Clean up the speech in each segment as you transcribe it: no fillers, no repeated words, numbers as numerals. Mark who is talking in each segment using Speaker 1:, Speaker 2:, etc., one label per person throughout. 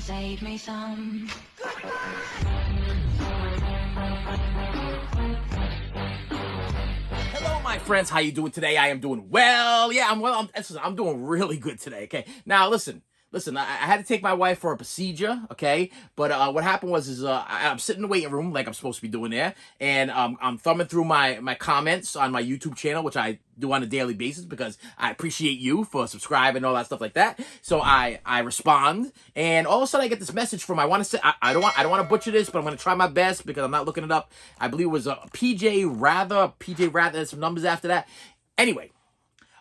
Speaker 1: save me some.
Speaker 2: Hello, my friends. How you doing today? I am doing well. Yeah, I'm well. I'm doing really good today. Okay. Now, listen. I had to take my wife for a procedure, okay? But what happened was I'm sitting in the waiting room like I'm supposed to be doing there, and I'm thumbing through my comments on my YouTube channel, which I do on a daily basis because I appreciate you for subscribing and all that stuff like that. So I respond, and all of a sudden I get this message from, I want to say, I don't want to butcher this, but I'm going to try my best because I'm not looking it up. I believe it was PJ Rather, there's some numbers after that. Anyway.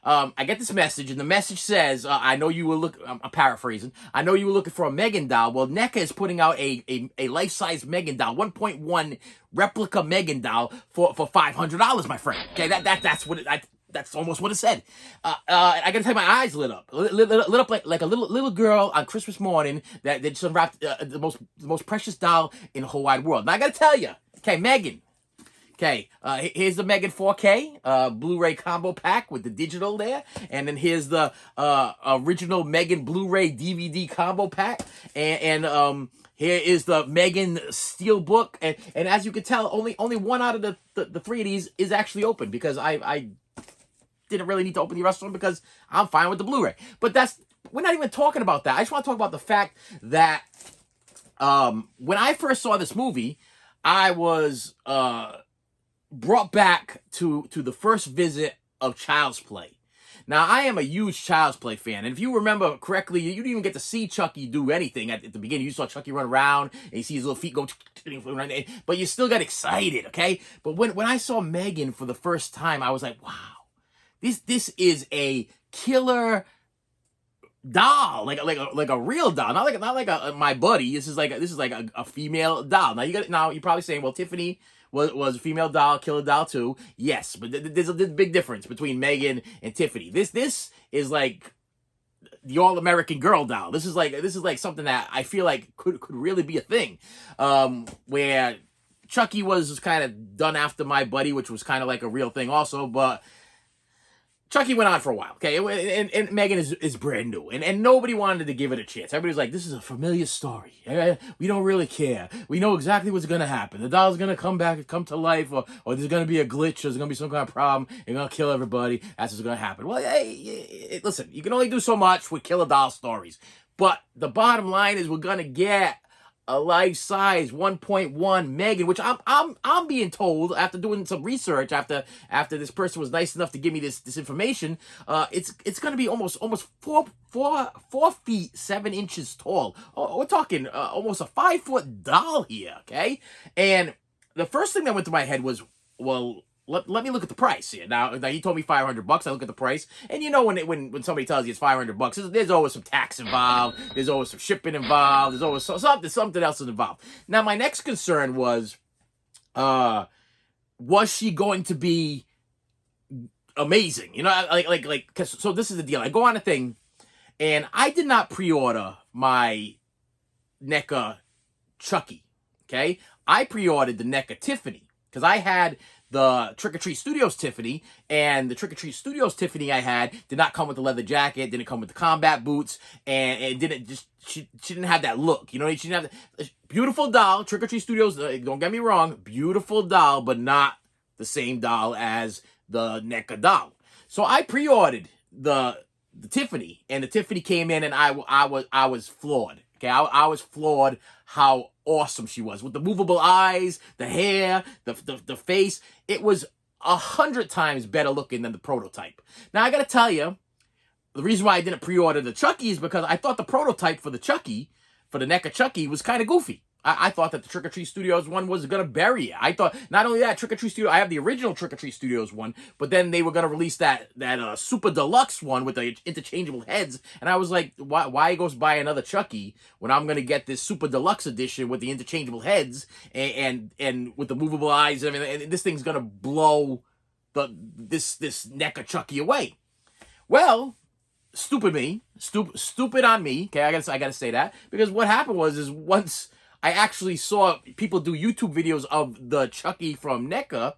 Speaker 2: I get this message, and the message says, I know you were I'm paraphrasing, I know you were looking for a M3gan doll. Well, NECA is putting out a life-size M3gan doll, 1.1 replica M3gan doll for $500, my friend. Okay, that's almost what it said. I gotta tell you, my eyes lit up like a little girl on Christmas morning that just unwrapped the most precious doll in the whole wide world. Now I gotta tell you, okay, M3gan. Okay, here's the M3gan 4K Blu-ray combo pack with the digital there, and then here's the original M3gan Blu-ray DVD combo pack, and here is the M3gan Steelbook, and as you can tell, only one out of the three of these is actually open because I didn't really need to open the rest of them because I'm fine with the Blu-ray. But we're not even talking about that. I just want to talk about the fact that when I first saw this movie, I was brought back to the first visit of Child's Play. Now, I am a huge Child's Play fan, and if you remember correctly, you didn't even get to see Chucky do anything at the beginning. You saw Chucky run around, and you see his little feet go, but you still got excited, okay? But when I saw M3gan for the first time, I was like, wow, this is a killer doll, like a real doll, not like my buddy. This is like a female doll. Now you're probably saying, well, Tiffany was a female doll, killer doll too. Yes, but there's a big difference between M3gan and Tiffany. This is like the all-American girl doll. This is like something that I feel like could really be a thing. Where Chucky was kind of done after my buddy, which was kind of like a real thing also, but Chucky went on for a while, okay? And M3gan is brand new, and nobody wanted to give it a chance. Everybody was like, this is a familiar story. We don't really care. We know exactly what's going to happen. The doll's going to come back and come to life, or there's going to be a glitch, or there's going to be some kind of problem, they're going to kill everybody. That's what's going to happen. Well, hey, listen, you can only do so much with killer doll stories. But the bottom line is we're going to get a life-size 1.1 M3gan, which I'm being told after doing some research, after this person was nice enough to give me this information, it's going to be almost 4 feet 7 inches tall. Oh, we're talking almost a 5-foot doll here, okay? And the first thing that went through my head was, well, let me look at the price here. Now he told me $500. I look at the price, and you know when somebody tells you it's $500, there's always some tax involved. There's always some shipping involved. There's always something else is involved. Now my next concern was she going to be amazing? You know, so this is the deal. I go on a thing, and I did not pre-order my NECA Chucky. Okay, I pre-ordered the NECA Tiffany because I had the Trick or Treat Studios Tiffany, and the Trick or Treat Studios Tiffany I had did not come with the leather jacket, didn't come with the combat boots, and she didn't have that look. You know, she didn't have the beautiful doll. Trick or Treat Studios, don't get me wrong, beautiful doll, but not the same doll as the NECA doll. So I pre-ordered the Tiffany, and the Tiffany came in, and I was floored. Okay, I was floored how awesome she was with the movable eyes, the hair, the face. It was 100 times better looking than the prototype. Now I gotta tell you, the reason why I didn't pre-order the Chucky is because I thought the prototype for the NECA Chucky was kind of goofy. I thought that the Trick or Treat Studios one was going to bury it. I thought, not only that, Trick or Treat Studios, I have the original Trick or Treat Studios one, but then they were going to release that super deluxe one with the interchangeable heads, and I was like, why go buy another Chucky when I'm going to get this super deluxe edition with the interchangeable heads and with the movable eyes? I mean, this thing's going to blow this NECA Chucky away. Well, stupid on me. Okay, I gotta say that, because what happened was once I actually saw people do YouTube videos of the Chucky from NECA,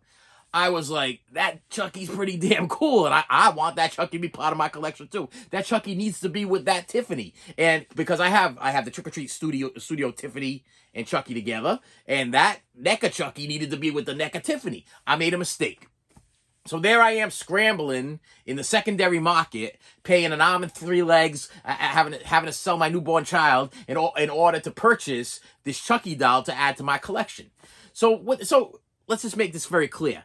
Speaker 2: I was like, that Chucky's pretty damn cool, and I want that Chucky to be part of my collection too. That Chucky needs to be with that Tiffany, and because I have the Trick or Treat Studio Tiffany and Chucky together, and that NECA Chucky needed to be with the NECA Tiffany. I made a mistake. So there I am scrambling in the secondary market, paying an arm and three legs, having to sell my newborn child in order to purchase this Chucky doll to add to my collection. So let's just make this very clear.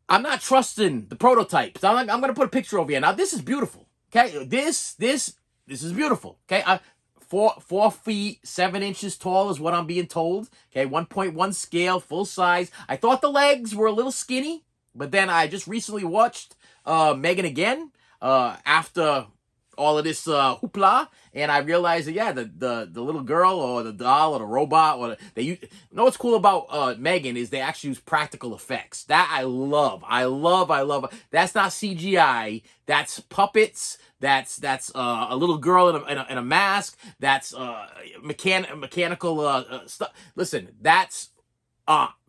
Speaker 2: I'm not trusting the prototypes. I'm going to put a picture over here. Now, this is beautiful. Okay, this is beautiful. Okay, 4 feet 7 inches tall is what I'm being told. Okay, 1.1 scale, full size. I thought the legs were a little skinny, but then I just recently watched M3gan again after all of this hoopla, and I realized that, yeah, the little girl or the doll or the robot, or you know what's cool about M3gan is they actually use practical effects. That I love. That's not CGI. That's puppets. That's a little girl in a mask. That's mechanical stuff. Listen, that's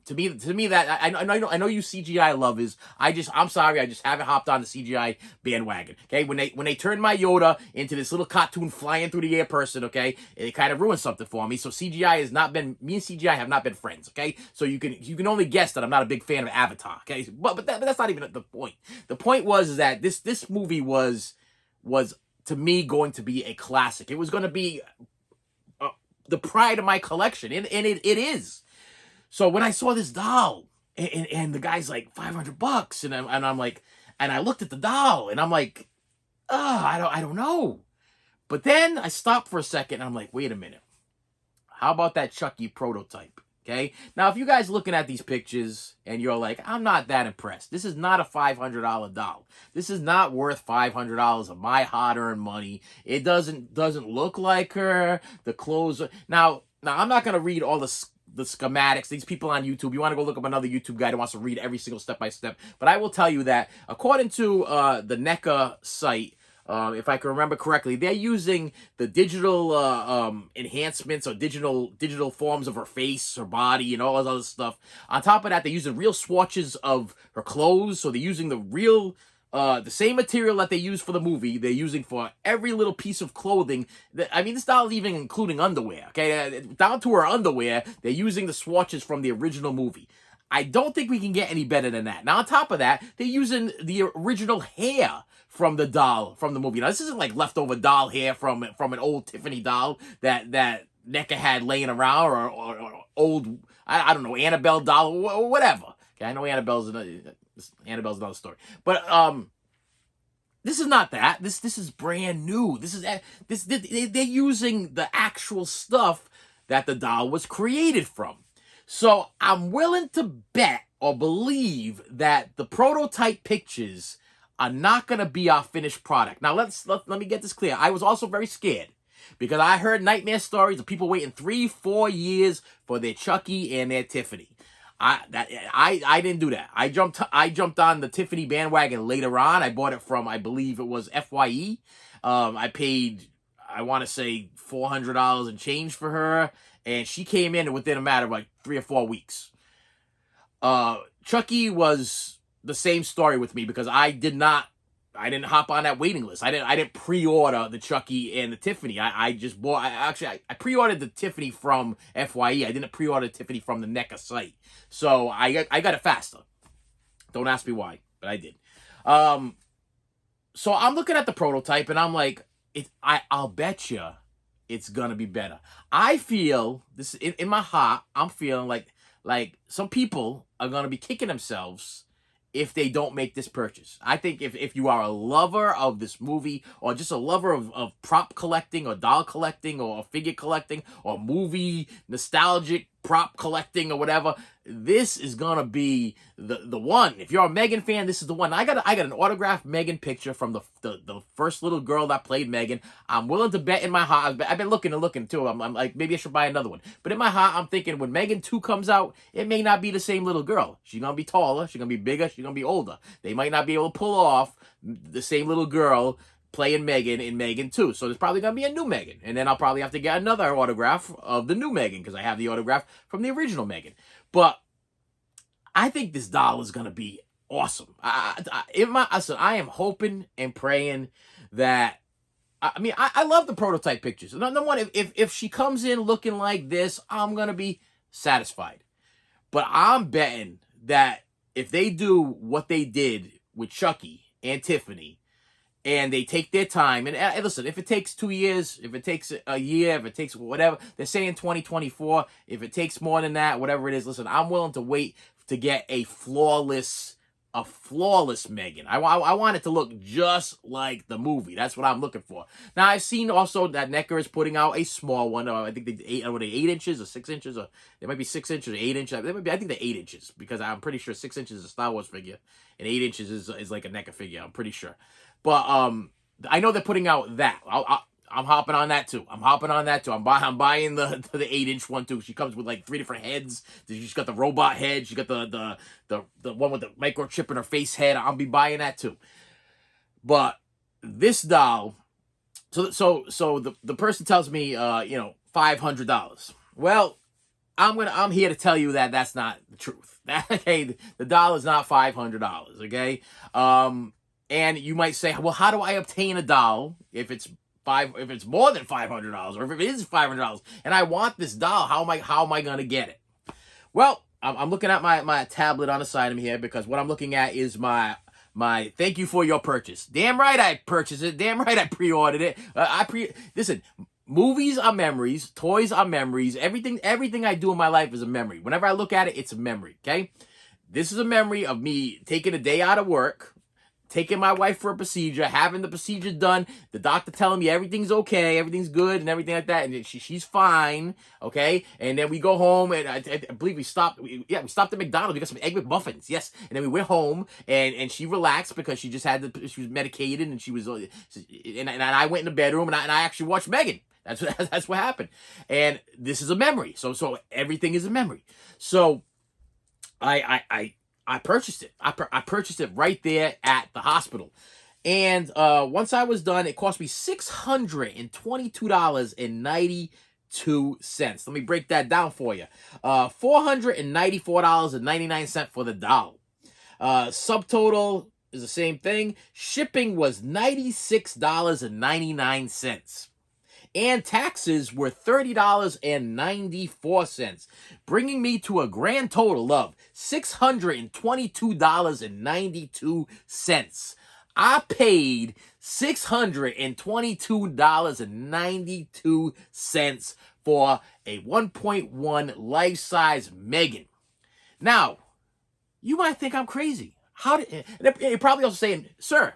Speaker 2: to me that I know you CGI lovers. I'm sorry, I just haven't hopped on the CGI bandwagon. Okay, when they turned my Yoda into this little cartoon flying through the air person, okay, it kind of ruined something for me. So CGI has not been, me and CGI have not been friends. Okay, so you can only guess that I'm not a big fan of Avatar. Okay, but that's not even the point. The point was that this movie was to me going to be a classic. It was going to be the pride of my collection, and it is. So when I saw this doll, and the guy's like $500, and I'm like, and I looked at the doll, and I'm like, I don't know. But then I stopped for a second, and I'm like, wait a minute. How about that Chucky prototype? Okay. Now, if you guys looking at these pictures and you're like, I'm not that impressed. This is not a $500 doll. This is not worth $500 of my hard-earned money. It doesn't look like her. The clothes. Now I'm not gonna read all the schematics. These people on YouTube, you want to go look up another YouTube guy that wants to read every single step by step. But I will tell you that according to the NECA site, if I can remember correctly, they're using the digital enhancements or digital forms of her face, her body, and all this other stuff. On top of that, they're using real swatches of her clothes. So they're using the same material that they use for the movie, they're using for every little piece of clothing. I mean, this doll is even including underwear, okay? Down to her underwear, they're using the swatches from the original movie. I don't think we can get any better than that. Now, on top of that, they're using the original hair from the doll from the movie. Now, this isn't like leftover doll hair from an old Tiffany doll that NECA had laying around, or old, I don't know, Annabelle doll, or whatever. Okay, I know Annabelle's another story, but this is not that. This is brand new. They're using the actual stuff that the doll was created from. So I'm willing to bet or believe that the prototype pictures are not going to be our finished product. Now let me get this clear. I was also very scared because I heard nightmare stories of people waiting 3-4 years for their Chucky and their Tiffany. I didn't do that. I jumped on the Tiffany bandwagon later on. I bought it from, I believe it was FYE. I paid, I want to say $400 and change for her, and she came in within a matter of like 3 or 4 weeks. Chucky was the same story with me because I didn't hop on that waiting list. I didn't pre-order the Chucky and the Tiffany. I just bought. I pre-ordered the Tiffany from FYE. I didn't pre-order the Tiffany from the NECA site. So I got it faster. Don't ask me why, but I did. So I'm looking at the prototype and I'm like, I'll bet you it's gonna be better. I feel this in my heart. I'm feeling like some people are gonna be kicking themselves if they don't make this purchase. I think if you are a lover of this movie, or just a lover of prop collecting, or doll collecting, or figure collecting, or movie nostalgic prop collecting, or whatever, this is gonna be the one. If you're a M3gan fan, this is the one. I got an autographed M3gan picture from the first little girl that played M3gan. I'm willing to bet in my heart. I've been looking too. I'm like, maybe I should buy another one. But in my heart, I'm thinking when M3gan 2 comes out, it may not be the same little girl. She's gonna be taller. She's gonna be bigger. She's gonna be older. They might not be able to pull off the same little girl playing M3gan in M3gan 2. So there's probably going to be a new M3gan. And then I'll probably have to get another autograph of the new M3gan because I have the autograph from the original M3gan. But I think this doll is gonna be awesome. I am hoping and praying that. I mean, I love the prototype pictures. Number one, if she comes in looking like this, I'm gonna be satisfied. But I'm betting that if they do what they did with Chucky and Tiffany, and they take their time, and listen, if it takes 2 years, if it takes a year, if it takes whatever, they're saying 2024, if it takes more than that, whatever it is, listen, I'm willing to wait to get a flawless Megan. I want it to look just like the movie. That's what I'm looking for. Now, I've seen also that NECA is putting out a small one. I think they 8 inches or 6 inches, or it might be 6 inches or 8 inches. I think they're 8 inches, because I'm pretty sure 6 inches is a Star Wars figure and 8 inches is like a NECA figure. I'm pretty sure. But I know they're putting out that. I'm hopping on that too. I'm buying the 8-inch one too. She comes with like 3 different heads. She's got the robot head. She got the one with the microchip in her face head. I'll be buying that too. But this doll, so the person tells me, $500. Well, I'm here to tell you that that's not the truth. Okay, the doll is not $500. Okay, and you might say, well, how do I obtain a doll if it's more than $500, or if it is $500 and I want this doll? How am I gonna get it? Well, I'm looking at my tablet on the side of me here, because what I'm looking at is my thank you for your purchase. Damn right I purchased it. Damn right I pre-ordered it. Listen. Movies are memories. Toys are memories. Everything I do in my life is a memory. Whenever I look at it, it's a memory. Okay, this is a memory of me taking a day out of work, taking my wife for a procedure, having the procedure done, the doctor telling me everything's okay, everything's good, and everything like that, and she's fine, okay? And then we go home, and I believe we stopped at McDonald's. We got some Egg McMuffins, yes. And then we went home, and she relaxed because she just she was medicated, and she was, and I went in the bedroom, and I actually watched Megan. That's what happened. And this is a memory. So everything is a memory. So I purchased it. I purchased it right there at the hospital. And once I was done, it cost me $622.92. Let me break that down for you. $494.99 for the doll. Subtotal is the same thing. Shipping was $96.99. And taxes were $30.94, bringing me to a grand total of $622.92. I paid $622.92 for a 1.1 life-size Megan. Now, you might think I'm crazy. You're probably also saying, sir,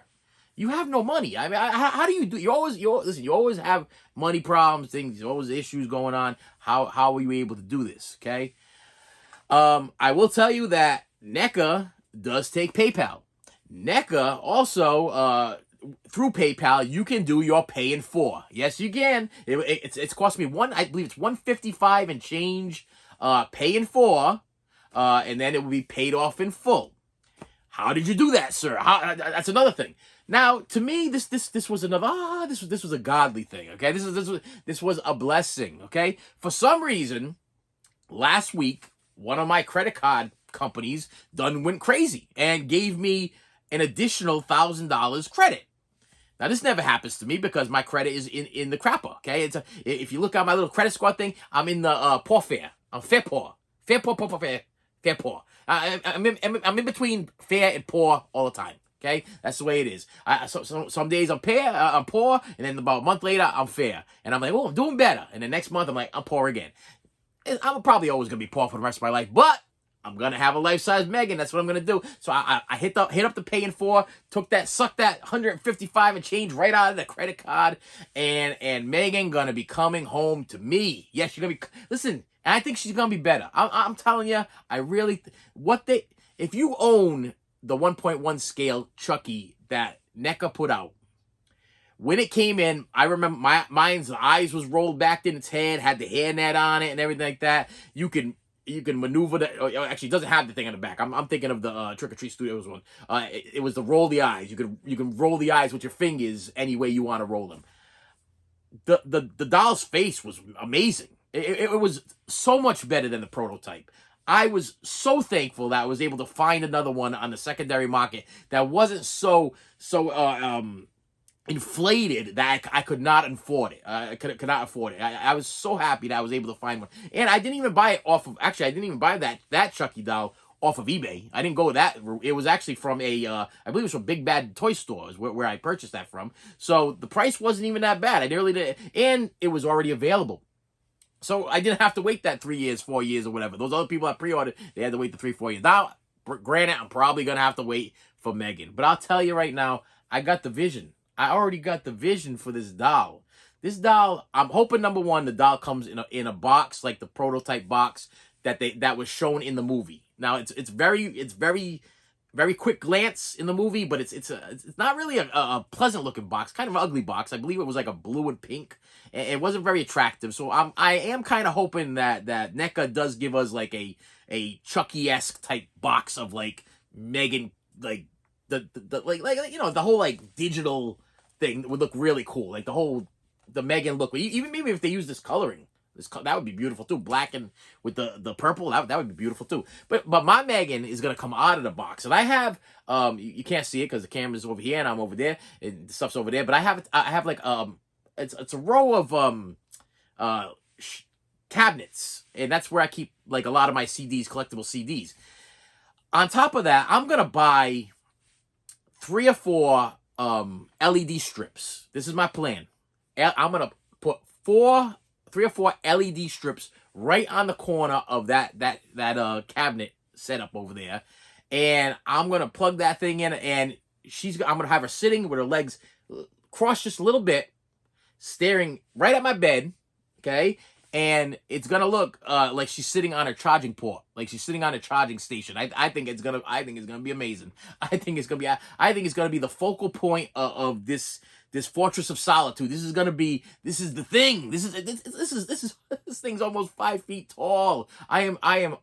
Speaker 2: you have no money. I mean, how do you do? You always have money problems, things, always issues going on. How are you able to do this? Okay. I will tell you that NECA does take PayPal. NECA also, through PayPal, you can do your pay in 4. Yes, you can. It's cost me I believe it's $155 and change, pay in 4, and then it will be paid off in full. How did you do that, sir? That's another thing. Now, to me, this was another. This was a godly thing. Okay, this was a blessing. Okay, for some reason, last week one of my credit card companies done went crazy and gave me an additional $1,000 credit. Now, this never happens to me because my credit is in the crapper. Okay, if you look at my little credit score thing, I'm in the poor fair. I'm fair poor. Fair poor. I'm in between fair and poor all the time. Okay, that's the way it is. Some days I'm poor, and then about a month later I'm fair, and I'm like, oh, I'm doing better. And the next month I'm like, I'm poor again. I'm probably always gonna be poor for the rest of my life, but I'm gonna have a life-size Megan. That's what I'm gonna do. So I hit up the pay in 4, sucked that $155 and change right out of the credit card, and Megan gonna be coming home to me. Yes, she's gonna be. Listen, I think she's gonna be better. I'm telling you, I really. If you own the 1.1 scale Chucky that NECA put out, when it came in, I remember mine's eyes was rolled back in its head, had the hairnet on it and everything like that. You can maneuver that. Actually, it doesn't have the thing on the back. I'm thinking of the Trick or Treat Studios one. It was the roll the eyes. You can roll the eyes with your fingers any way you want to roll them. The doll's face was amazing. It was so much better than the prototype. I was so thankful that I was able to find another one on the secondary market that wasn't so inflated that I could not afford it. I could not afford it. I was so happy that I was able to find one, and I didn't even buy it off of. Actually, I didn't even buy that Chucky doll off of eBay. I didn't go that route. It was actually from a, I believe it was from Big Bad Toy Stores where I purchased that from. So the price wasn't even that bad. I nearly did, and it was already available. So I didn't have to wait that 3 years, 4 years, or whatever. Those other people that pre-ordered, they had to wait the 3, 4 years. Now, granted, I'm probably gonna have to wait for M3gan, but I'll tell you right now, I got the vision. I already got the vision for this doll. This doll, I'm hoping number one, the doll comes in a box like the prototype box that was shown in the movie. Now it's very quick glance in the movie, but it's not really a pleasant looking box, kind of an ugly box. I believe it was like a blue and pink. It wasn't very attractive. So I am kind of hoping that NECA does give us like a Chucky-esque type box of like M3gan, like the like you know, the whole like digital thing would look really cool. Like the M3gan look. Even maybe if they use this coloring, that would be beautiful too. Black and with the purple, that would be beautiful too. But my M3gan is gonna come out of the box, and I have you can't see it because the camera's over here and I'm over there and the stuff's over there. But I have like it's a row of cabinets, and that's where I keep like a lot of my CDs, collectible CDs. On top of that, I'm gonna buy 3 or 4 LED strips. This is my plan. I'm gonna put 3 or 4 LED strips right on the corner of that cabinet setup over there, and I'm gonna plug that thing in, and I'm gonna have her sitting with her legs crossed just a little bit, staring right at my bed, okay? And it's gonna look like she's sitting on a charging port, like she's sitting on a charging station. I think it's gonna be amazing. I think it's gonna be the focal point of this fortress of solitude. This is the thing. This thing's almost 5 feet tall. I am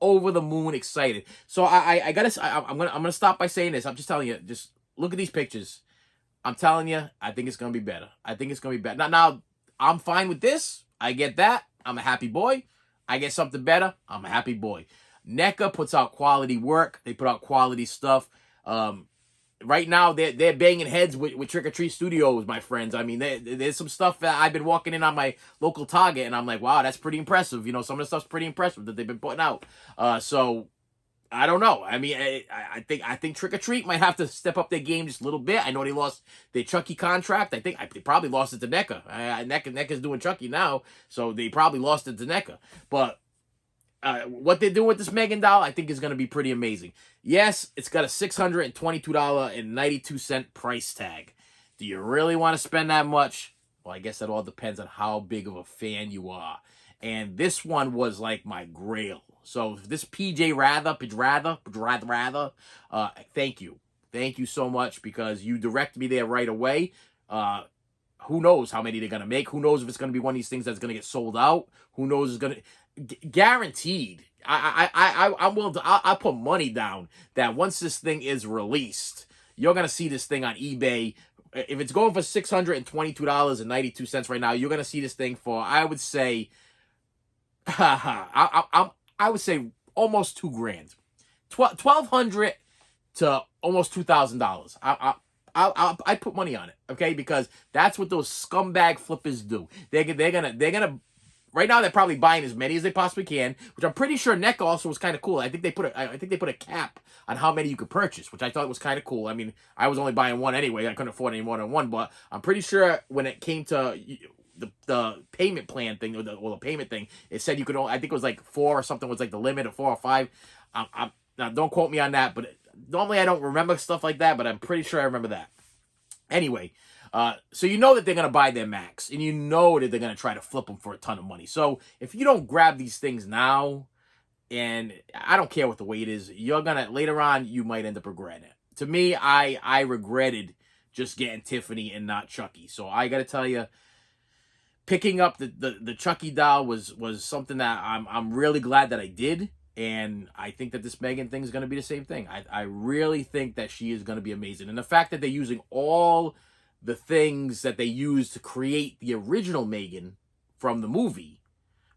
Speaker 2: over the moon excited. So I'm gonna stop by saying this. I'm just telling you, just look at these pictures. I'm telling you, I think it's gonna be better. I think it's gonna be better. Now I'm fine with this. I get that. I'm a happy boy. I get something better. I'm a happy boy. NECA puts out quality work. They put out quality stuff. Right now, they're banging heads with Trick or Treat Studios, my friends. I mean, there's some stuff that I've been walking in on my local Target, and I'm like, wow, that's pretty impressive. You know, some of the stuff's pretty impressive that they've been putting out. So I don't know. I mean, I think Trick or Treat might have to step up their game just a little bit. I know they lost their Chucky contract. I think they probably lost it to NECA. NECA's doing Chucky now, so they probably lost it to NECA. But what they're doing with this M3gan doll, I think is going to be pretty amazing. Yes, it's got a $622.92 price tag. Do you really want to spend that much? Well, I guess that all depends on how big of a fan you are. And this one was like my grail. So this PJ Rather, thank you. Thank you so much, because you direct me there right away. Who knows how many they're going to make? Who knows if it's going to be one of these things that's going to get sold out? Who knows is going to... Guaranteed. I'm willing to... I'll put money down that once this thing is released, you're going to see this thing on eBay. If it's going for $622.92 right now, you're going to see this thing for, I would say... I would say almost $2,000, $1,200 to almost $2,000. I put money on it, okay? Because that's what those scumbag flippers do. They're gonna. Right now, they're probably buying as many as they possibly can, which I'm pretty sure NECA also was kind of cool. I think they put a cap on how many you could purchase, which I thought was kind of cool. I mean, I was only buying one anyway. I couldn't afford any more than one, but I'm pretty sure when it came to the payment plan thing, or the payment thing, it said you could only, I think it was like 4 or something was like the limit, of 4 or 5. Now don't quote me on that, but normally I don't remember stuff like that, but I'm pretty sure I remember that. Anyway, so you know that they're going to buy their Macs, and you know that they're going to try to flip them for a ton of money. So if you don't grab these things now, and I don't care what the weight is, you're going to, later on, you might end up regretting it. To me, I regretted just getting Tiffany and not Chucky. So I got to tell you, picking up the Chucky doll was something that I'm really glad that I did. And I think that this M3gan thing is going to be the same thing. I really think that she is going to be amazing. And the fact that they're using all the things that they used to create the original M3gan from the movie,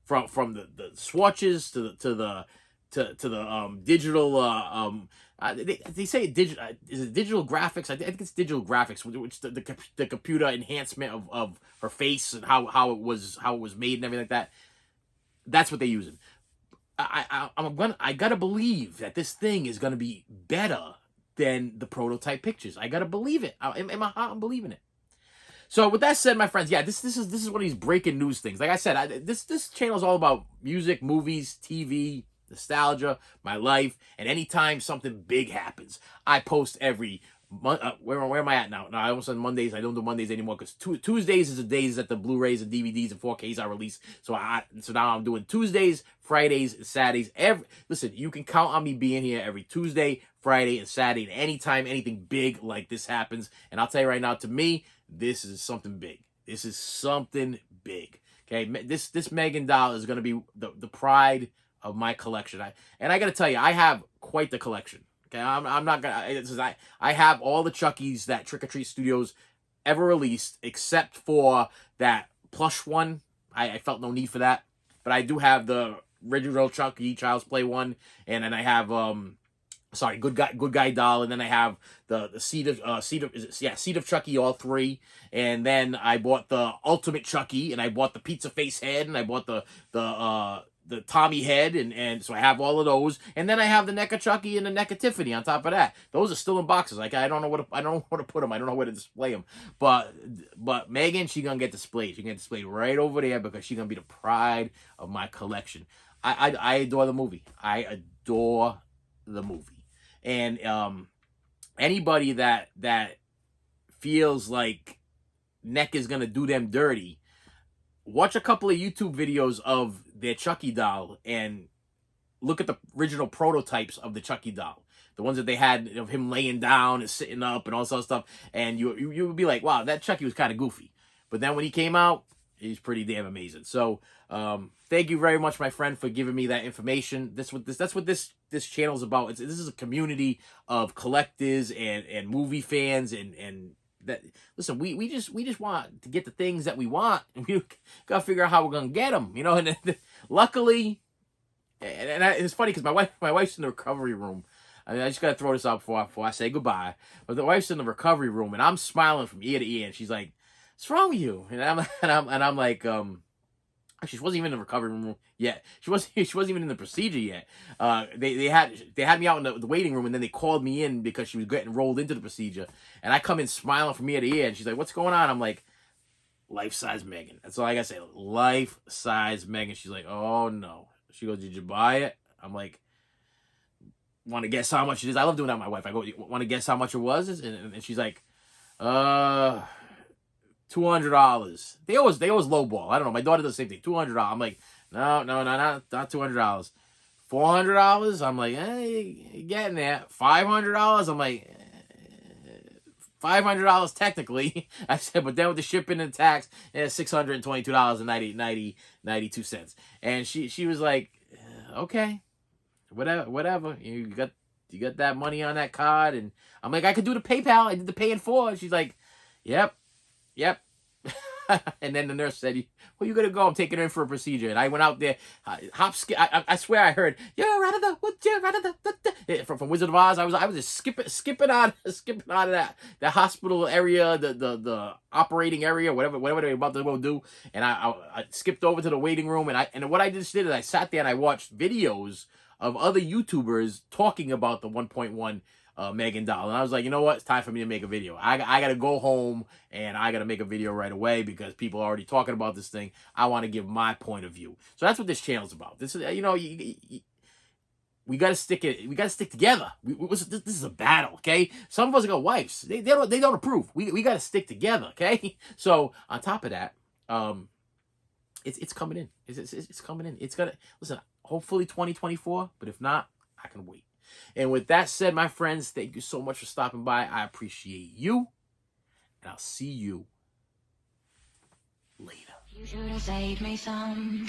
Speaker 2: from the swatches to the to the digital they say digital is it digital graphics? I think it's digital graphics, which the computer enhancement of her face and how it was made and everything like that. That's what they're using. I gotta believe that this thing is gonna be better than the prototype pictures. I gotta believe it. In my heart, I'm believing it. So with that said, my friends, yeah, this is one of these breaking news things. Like I said, this channel is all about music, movies, TV, nostalgia, my life, and anytime something big happens, I post every where am I at now? No, I almost said Mondays. I don't do Mondays anymore because Tuesdays is the days that the Blu-rays and DVDs and 4Ks are released. So now I'm doing Tuesdays, Fridays, and Saturdays. Listen, you can count on me being here every Tuesday, Friday, and Saturday. And anytime anything big like this happens, and I'll tell you right now, to me, this is something big. This is something big. Okay, this M3gan doll is going to be the pride of my collection. I got to tell you, I have quite the collection. Okay, I'm not gonna. I have all the Chuckies that Trick or Treat Studios ever released, except for that plush one. I felt no need for that, but I do have the original Chucky Child's Play one, and then I have Good Guy doll, and then I have the Seed of Chucky, all three, and then I bought the Ultimate Chucky, and I bought the Pizza Face head, and I bought the Tommy head, and so I have all of those, and then I have the NECA Chucky and the NECA Tiffany on top of that. Those are still in boxes. Like I don't know where to put them. I don't know where to display them. But M3gan, she gonna get displayed. She gonna get displayed right over there because she's gonna be the pride of my collection. I adore the movie. I adore the movie, and anybody that feels like NECA is gonna do them dirty, watch a couple of YouTube videos of their Chucky doll and look at the original prototypes of the Chucky doll. The ones that they had of him laying down and sitting up and all sorts of stuff. And you would be like, wow, that Chucky was kind of goofy. But then when he came out, he's pretty damn amazing. So thank you very much, my friend, for giving me that information. That's what this channel is about. This is a community of collectors and movie fans and that, listen, we just want to get the things that we want, and we gotta figure out how we're gonna get them, you know. And luckily, and it's funny because my wife's in the recovery room. I mean, I just gotta throw this out before I say goodbye. But the wife's in the recovery room, and I'm smiling from ear to ear, and she's like, "What's wrong with you?" And I'm like, actually, she wasn't even in the recovery room yet. She wasn't even in the procedure yet. They had me out in the waiting room, and then they called me in because she was getting rolled into the procedure. And I come in smiling from ear to ear, and she's like, "What's going on?" I'm like, "Life-size M3gan." That's all I gotta say. Life-size M3gan. She's like, "Oh no." She goes, "Did you buy it?" I'm like, "Want to guess how much it is?" I love doing that with my wife. I go, "Want to guess how much it was?" And she's like, $200. They always lowball. I don't know. My daughter does the same thing. $200. I'm like, no, not $200. $400. I'm like, hey, you're getting there. $500. I'm like, $500 technically. I said, but then with the shipping and tax, it's $622.92. And she was like, okay, whatever. You got that money on that card, and I'm like, I could do the PayPal. I did the pay in full. She's like, yep. And then the nurse said, "Well, you gotta go. I'm taking her in for a procedure." And I went out there, hop, skip. I swear I heard, from Wizard of Oz. I was just skipping out of the hospital area, the operating area, whatever they were about to go do. And I skipped over to the waiting room, and what I just did is I sat there and I watched videos of other YouTubers talking about the 1.1 M3gan doll. And I was like, you know what? It's time for me to make a video. I got to go home and I got to make a video right away because people are already talking about this thing. I want to give my point of view. So that's what this channel's about. This is, you know, we got to stick it. We got to stick together. This is a battle, okay? Some of us got wives. They don't approve. We got to stick together, okay? So on top of that, it's coming in. It's coming in. It's gonna, listen, hopefully 2024, but if not, I can wait. And with that said, my friends, thank you so much for stopping by. I appreciate you, and I'll see you later. You should have saved me some.